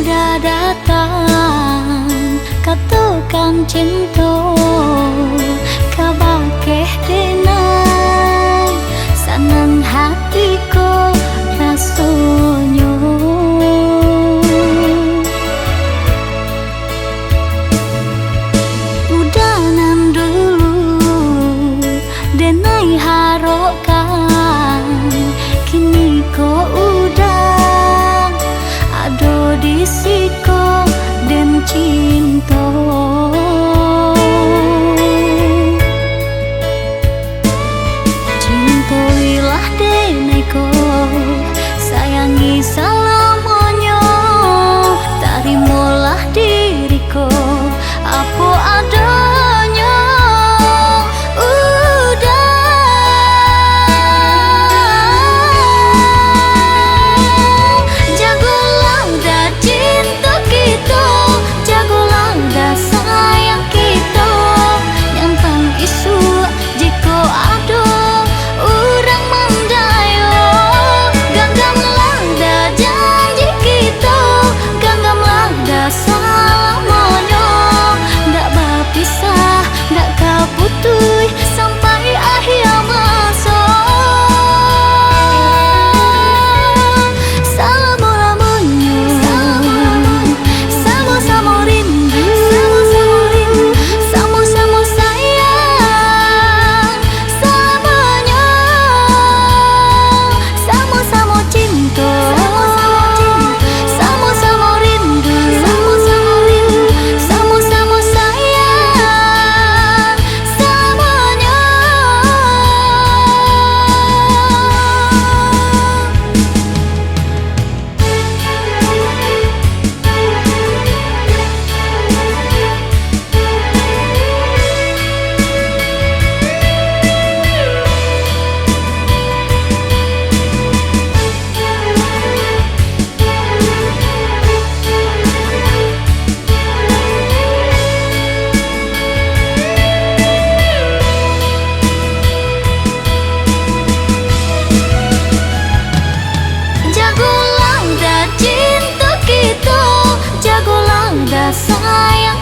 udah datang, katakan cinta kabakeh denai sanang hatiku rasonyo. Udanan dulu denai harokan, kini kok udah ado di siko dan cinta. Cintoilah denai ko, sayangi salamonyo, tarimalah diriku apa adanya. Sampai akhir masa, salamu-lamunyo, sama-sama rindu, sama-sama sayang, selamanya, sama-sama cinta, sama-sama rindu, sama-sama sayang. Jagolang dah cinta kita, jagolang dah sayang